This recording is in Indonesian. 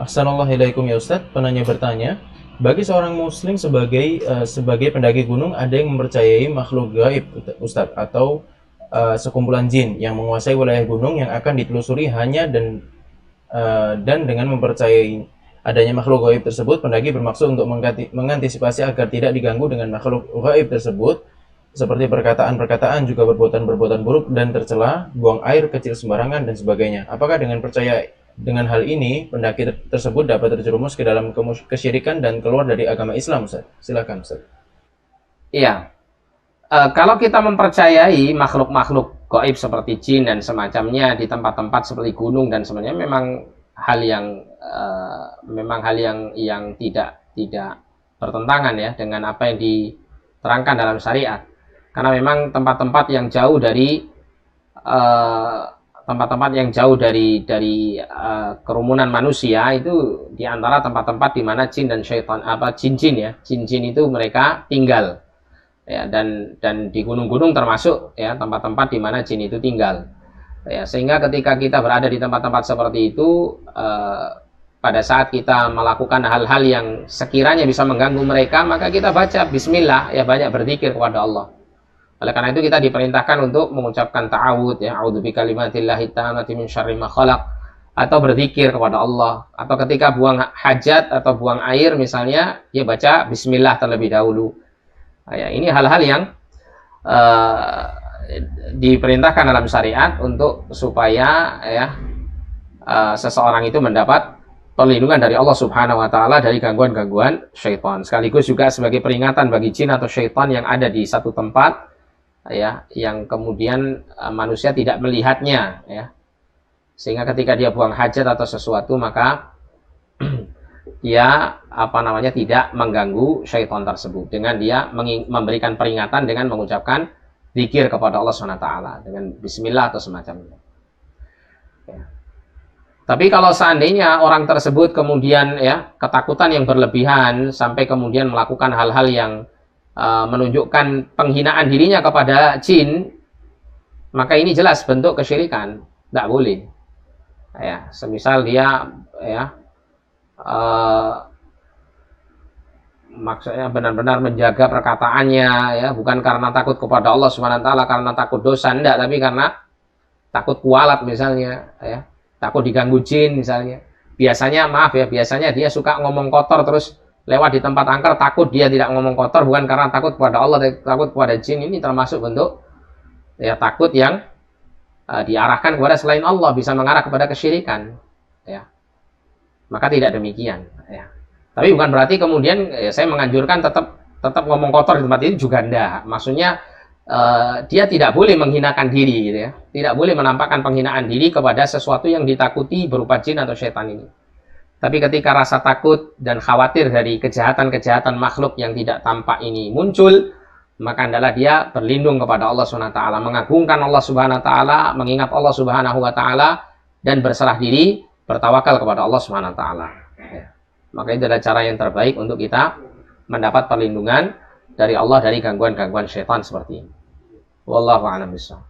Assalamualaikum ya Ustadz, penanya bertanya, bagi seorang muslim sebagai pendaki gunung ada yang mempercayai makhluk gaib Ustadz atau sekumpulan jin yang menguasai wilayah gunung yang akan ditelusuri hanya dan dengan mempercayai adanya makhluk gaib tersebut, pendaki bermaksud untuk mengantisipasi agar tidak diganggu dengan makhluk gaib tersebut, seperti perkataan-perkataan juga perbuatan-perbuatan buruk dan tercela, buang air kecil sembarangan dan sebagainya. Apakah dengan percaya dengan hal ini, pendaki tersebut dapat terjerumus ke dalam kesyirikan dan keluar dari agama Islam, Ustaz? Silakan, Ustaz. Iya, kalau kita mempercayai makhluk-makhluk gaib seperti jin dan semacamnya di tempat-tempat seperti gunung dan sebenarnya hal yang memang hal yang tidak bertentangan ya dengan apa yang diterangkan dalam syariat. Karena memang tempat-tempat yang jauh dari kerumunan manusia itu diantara tempat-tempat di mana jin dan syaitan jin itu mereka tinggal ya, dan di gunung-gunung termasuk ya tempat-tempat di mana jin itu tinggal ya, sehingga ketika kita berada di tempat-tempat seperti itu pada saat kita melakukan hal-hal yang sekiranya bisa mengganggu mereka, maka kita baca bismillah ya, banyak berzikir kepada Allah. Oleh karena itu kita diperintahkan untuk mengucapkan ta'awud ya, a'udzu bikalimatillahi tammati min syarri ma khalaq, atau berzikir kepada Allah, atau ketika buang hajat atau buang air misalnya dia baca bismillah terlebih dahulu. Nah, ya, ini hal-hal yang diperintahkan dalam syariat untuk supaya ya seseorang itu mendapat perlindungan dari Allah Subhanahu wa taala dari gangguan-gangguan syaitan. Sekaligus juga sebagai peringatan bagi jin atau syaitan yang ada di satu tempat ya, yang kemudian manusia tidak melihatnya ya, sehingga ketika dia buang hajat atau sesuatu maka dia tidak mengganggu syaitan tersebut dengan dia memberikan peringatan dengan mengucapkan zikir kepada Allah Subhanahu wa taala dengan bismillah atau semacamnya ya. Tapi kalau seandainya orang tersebut kemudian ya ketakutan yang berlebihan sampai kemudian melakukan hal-hal yang menunjukkan penghinaan dirinya kepada jin, maka ini jelas bentuk kesyirikan, tidak boleh ya. Semisal dia ya maksudnya benar-benar menjaga perkataannya ya, bukan karena takut kepada Allah Subhanahu wa taala, karena takut dosa, enggak, tapi karena takut kualat misalnya ya, takut diganggu jin misalnya. Biasanya dia suka ngomong kotor terus lewat di tempat angker, takut dia tidak ngomong kotor, bukan karena takut kepada Allah, takut kepada jin. Ini termasuk bentuk ya takut yang diarahkan kepada selain Allah, bisa mengarah kepada kesyirikan ya. Maka tidak demikian ya. Tapi bukan berarti kemudian ya, saya menganjurkan tetap ngomong kotor di tempat itu juga enggak. Maksudnya dia tidak boleh menghinakan diri gitu ya. Tidak boleh menampakkan penghinaan diri kepada sesuatu yang ditakuti berupa jin atau syaitan ini. Tapi ketika rasa takut dan khawatir dari kejahatan-kejahatan makhluk yang tidak tampak ini muncul, maka adalah dia berlindung kepada Allah Subhanahu wa taala, mengagungkan Allah Subhanahu wa taala, mengingat Allah Subhanahu wa taala dan berserah diri, bertawakal kepada Allah Subhanahu wa taala. Ya. Maka itu adalah cara yang terbaik untuk kita mendapat perlindungan dari Allah dari gangguan-gangguan syaitan seperti ini. Wallahu a'lam bishawab.